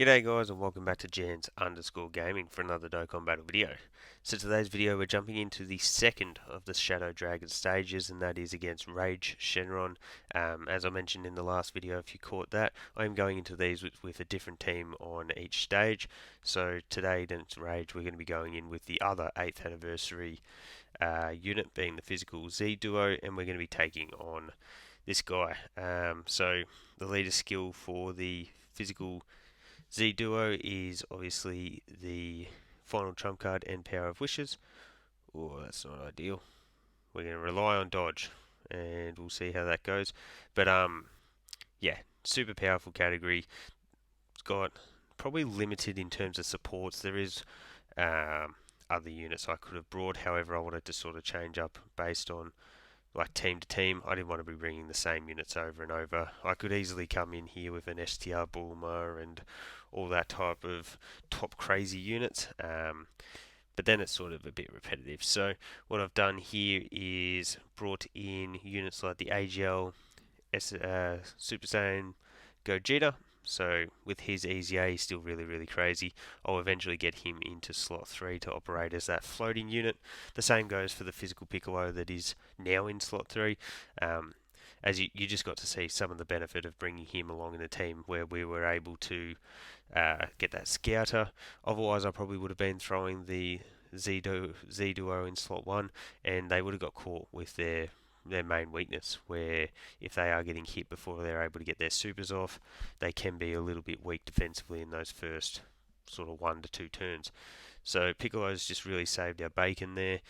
G'day guys and welcome back to Jans_Gaming for another Dokkan Battle video. So today's video we're jumping into the second of the Shadow Dragon stages, and that is against Rage Shenron. As I mentioned in the last video, if you caught that, I'm going into these with a different team on each stage. So today against Rage we're going to be going in with the other 8th anniversary unit, being the physical Z duo, and we're going to be taking on this guy. So the leader skill for the physical Z Duo is obviously the final trump card and Power of Wishes. Oh, that's not ideal. We're going to rely on dodge, and we'll see how that goes. But yeah, super powerful category. It's got probably limited in terms of supports. There is other units I could have brought. However, I wanted to sort of change up based on like team to team. I didn't want to be bringing the same units over and over. I could easily come in here with an STR Bulma and all that type of top crazy units, but then it's sort of a bit repetitive. So what I've done here is brought in units like the AGL Super Saiyan Gogeta. So with his EZA, he's still really crazy. I'll eventually get him into slot 3 to operate as that floating unit. The same goes for the physical Piccolo that is now in slot 3. As you just got to see some of the benefit of bringing him along in the team, where we were able to get that scouter. Otherwise, I probably would have been throwing the Z Duo in slot 1, and they would have got caught with their main weakness, where if they are getting hit before they're able to get their supers off, they can be a little bit weak defensively in those first sort of 1 to 2 turns. So Piccolo's just really saved our bacon there.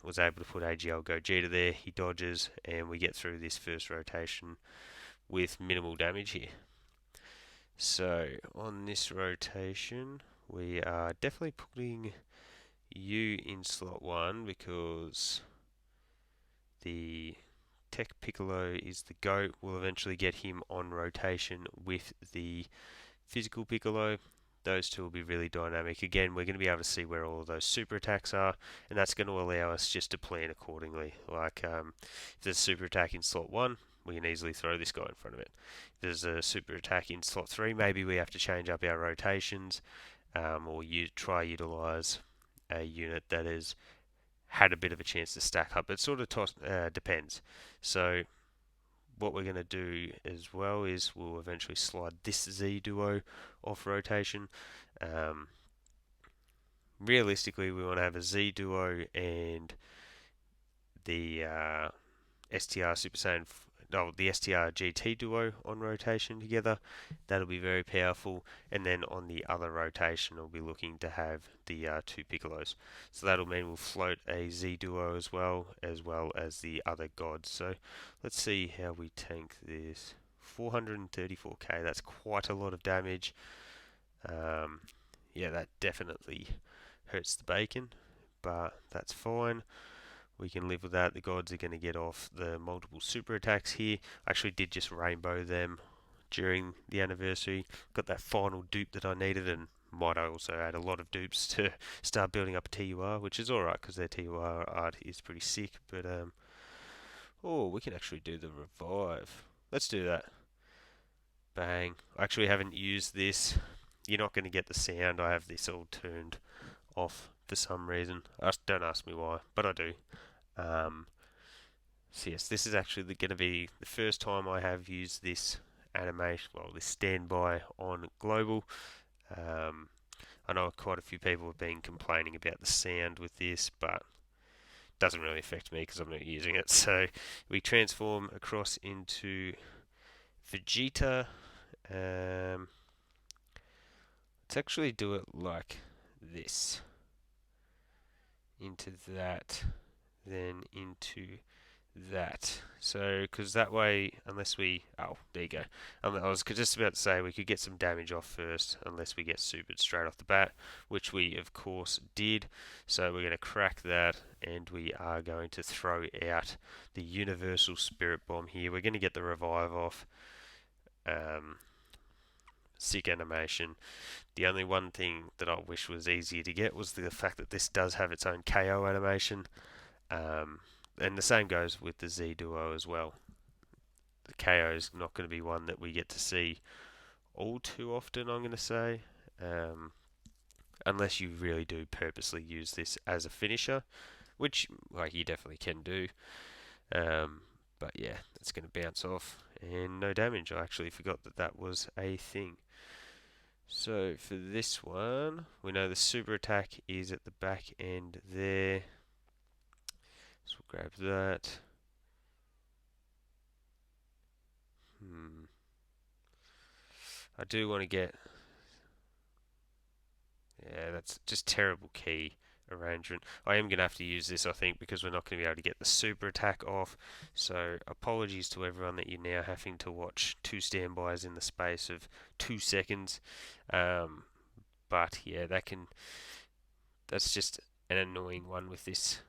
Was able to put AGL Gogeta there, he dodges, and we get through this first rotation with minimal damage here. So on this rotation, we are definitely putting you in slot 1 because the Tech Piccolo is the GOAT. We'll eventually get him on rotation with the physical Piccolo. Those two will be really dynamic. Again, we're going to be able to see where all of those super attacks are, and that's going to allow us just to plan accordingly. Like, if there's a super attack in slot 1, we can easily throw this guy in front of it. If there's a super attack in slot 3, maybe we have to change up our rotations, or try utilise a unit that is had a bit of a chance to stack up. It sort of depends. So what we're going to do as well is we'll eventually slide this Z Duo off rotation. Realistically, we want to have a Z Duo and the STR Super Saiyan, the STR GT Duo on rotation together. That'll be very powerful. And then on the other rotation, we'll be looking to have the 2 Piccolos. So that'll mean we'll float a Z Duo as well as the other gods. So let's see how we tank this. 434k, that's quite a lot of damage. Yeah, that definitely hurts the bacon, but that's fine. We can live with that. The gods are going to get off the multiple super attacks here. I actually did just rainbow them during the anniversary. Got that final dupe that I needed, and might I also add a lot of dupes to start building up a TUR, which is alright because their TUR art is pretty sick. But oh, we can actually do the revive. Let's do that. Bang. I actually haven't used this. You're not going to get the sound. I have this all turned off for some reason. Don't ask me why, but I do. So yes, this is actually going to be the first time I have used this animation, well, this standby on global. I know quite a few people have been complaining about the sound with this, but it doesn't really affect me because I'm not using it. So we transform across into Vegeta. Let's actually do it like this. Into that, then into that. So, because that way, unless we... Oh, there you go. I was just about to say we could get some damage off first, unless we get supered straight off the bat, which we, of course, did. So we're going to crack that, and we are going to throw out the Universal Spirit Bomb here. We're going to get the revive off. Sick animation. The only one thing that I wish was easier to get was the fact that this does have its own KO animation. And the same goes with the Z Duo as well. The KO is not going to be one that we get to see all too often, I'm going to say. Um, Unless you really do purposely use this as a finisher, which like you definitely can do. Um, but yeah, it's going to bounce off and no damage. I actually forgot that that was a thing. So for this one, we know the super attack is at the back end there. So we'll grab that. I do want to get... Yeah, that's just terrible key arrangement. I am going to have to use this, I think, because we're not going to be able to get the super attack off. So apologies to everyone that you're now having to watch two standbys in the space of 2 seconds. But yeah, that's just an annoying one with this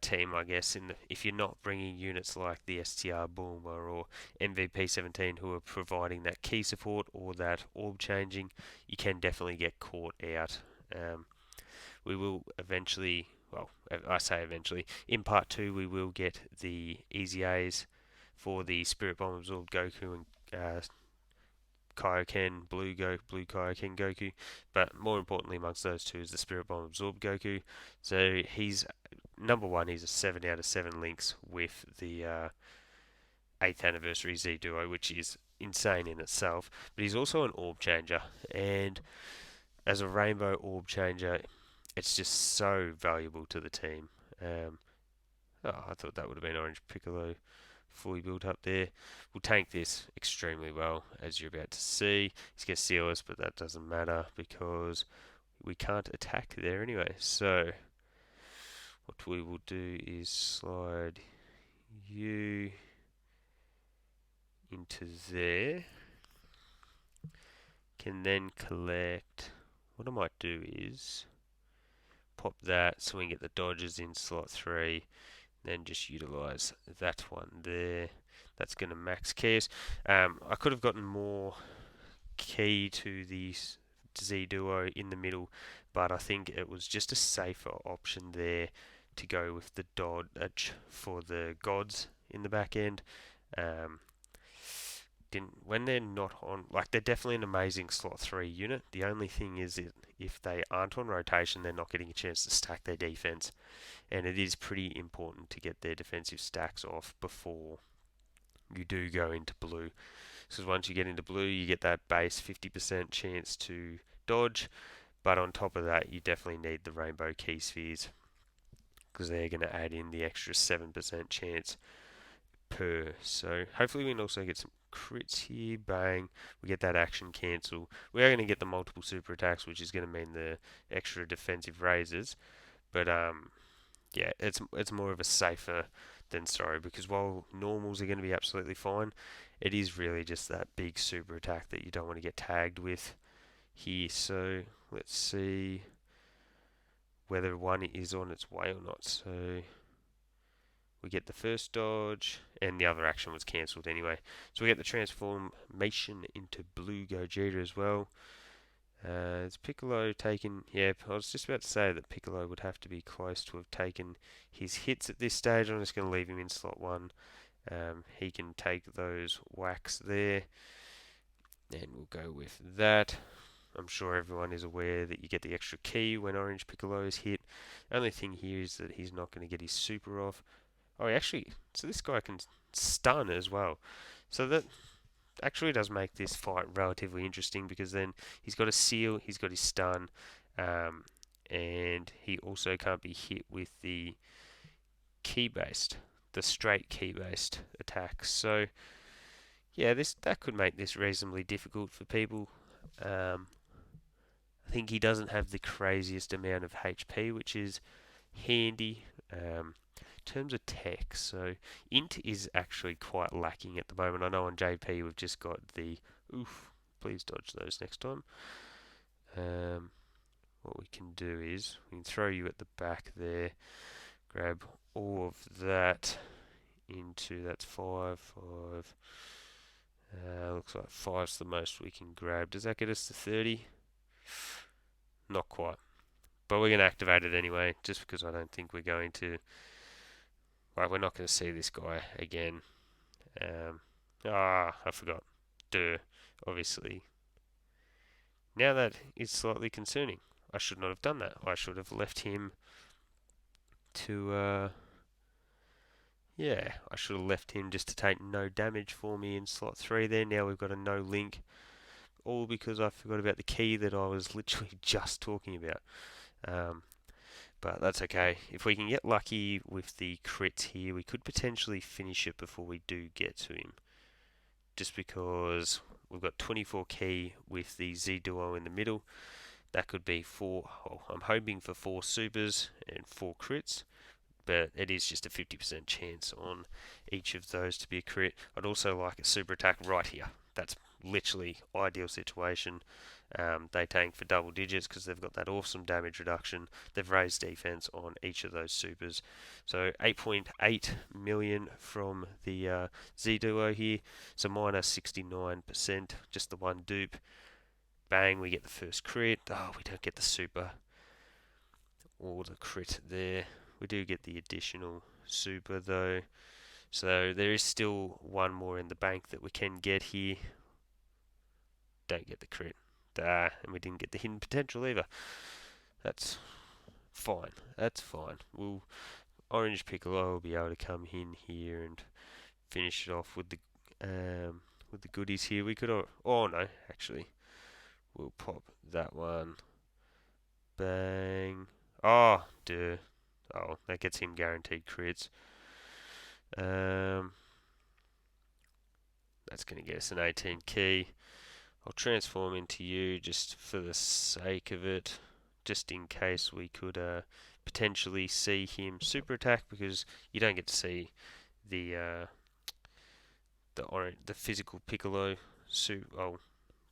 team, I guess. If you're not bringing units like the STR Bulma or MVP 17 who are providing that key support or that orb changing, you can definitely get caught out. We will eventually, well, I say eventually, in part 2 we will get the Easy A's for the Spirit Bomb Absorbed Goku and Kaioken, Blue Kaioken Goku, but more importantly amongst those two is the Spirit Bomb Absorbed Goku. So he's number one. He's a 7 out of 7 links with the 8th anniversary Z Duo, which is insane in itself. But he's also an orb changer, and as a rainbow orb changer, it's just so valuable to the team. I thought that would have been Orange Piccolo fully built up there. We'll tank this extremely well, as you're about to see. He's going to seal us, but that doesn't matter because we can't attack there anyway. So what we will do is slide you into there. Can then collect. What I might do is pop that so we can get the dodges in slot 3. Then just utilize that one there. That's going to max keys. I could have gotten more key to the Z Duo in the middle, but I think it was just a safer option there to go with the dodge for the gods in the back end. When they're not on, like they're definitely an amazing slot 3 unit. The only thing is if they aren't on rotation, they're not getting a chance to stack their defense, and it is pretty important to get their defensive stacks off before you do go into blue. Because once you get into blue, you get that base 50% chance to dodge, but on top of that, you definitely need the rainbow key spheres because they're going to add in the extra 7% chance per. So hopefully we can also get some crits here. Bang, we get that action cancel. We are going to get the multiple super attacks, which is going to mean the extra defensive raises, but yeah, it's more of a safer than sorry, because while normals are going to be absolutely fine, it is really just that big super attack that you don't want to get tagged with here. So let's see whether one is on its way or not. So we get the first dodge, and the other action was cancelled anyway. So we get the transformation into Blue Gogeta as well. Is Piccolo taken? Yeah, I was just about to say that Piccolo would have to be close to have taken his hits at this stage. I'm just going to leave him in slot 1. He can take those whacks there, and we'll go with that. I'm sure everyone is aware that you get the extra key when Orange Piccolo is hit. Only thing here is that he's not going to get his super off. Oh, so this guy can stun as well. So that actually does make this fight relatively interesting, because then he's got a seal, he's got his stun, and he also can't be hit with the straight key-based attacks. So yeah, that could make this reasonably difficult for people. I think he doesn't have the craziest amount of HP, which is handy. In terms of tech, so int is actually quite lacking at the moment. I know on JP we've just got the please dodge those next time. What we can do is we can throw you at the back there, grab all of that into, that's 5. Looks like 5's the most we can grab. Does that get us to 30? Not quite, but we're going to activate it anyway, just because I don't think we're going to. We're not going to see this guy again. I forgot. Obviously, Now that is slightly concerning. I should not have done that. I should have left him to, yeah, I should have left him just to take no damage for me in slot 3 there. Now we've got a no link, all because I forgot about the key that I was literally just talking about. But that's okay. If we can get lucky with the crits here, we could potentially finish it before we do get to him. Just because we've got 24 key with the Z Duo in the middle. That could be 4, well, I'm hoping for 4 supers and 4 crits. But it is just a 50% chance on each of those to be a crit. I'd also like a super attack right here. That's literally ideal situation. They tank for double digits because they've got that awesome damage reduction. They've raised defense on each of those supers. So 8.8 million from the Z Duo here. So minus 69%, just the one dupe. Bang, we get the first crit. Oh, we don't get the super or the crit there. We do get the additional super though. So there is still one more in the bank that we can get here. Don't get the crit. And we didn't get the hidden potential either. That's fine. That's fine. Orange Piccolo will be able to come in here and finish it off with the goodies here. We could, oh no, actually, we'll pop that one. Bang. Oh, duh. Oh, that gets him guaranteed crits. That's going to get us an 18 key. I'll transform into you just for the sake of it, just in case we could potentially see him super attack, because you don't get to see the physical Piccolo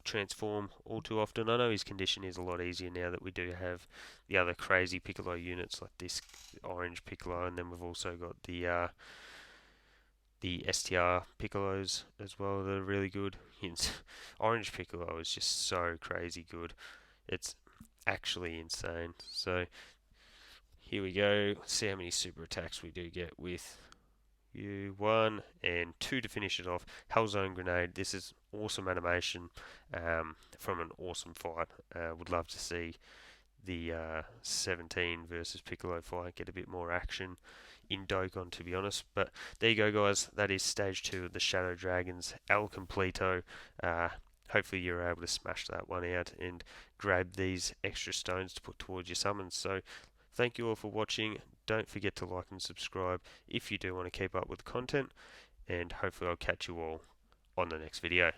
transform all too often. I know his condition is a lot easier now that we do have the other crazy Piccolo units like this orange Piccolo, and then we've also got the STR Piccolos as well that are really good. Orange Piccolo is just so crazy good. It's actually insane. So here we go. Let's see how many super attacks we do get with you. 1 and 2 to finish it off. Hellzone Grenade. This is awesome animation from an awesome fight. Would love to see the 17 versus Piccolo fight get a bit more action in Dokkan, to be honest. But there you go, guys. That is stage 2 of the Shadow Dragons El Completo. Hopefully you're able to smash that one out and grab these extra stones to put towards your summons. So thank you all for watching. Don't forget to like and subscribe if you do want to keep up with the content, and hopefully I'll catch you all on the next video.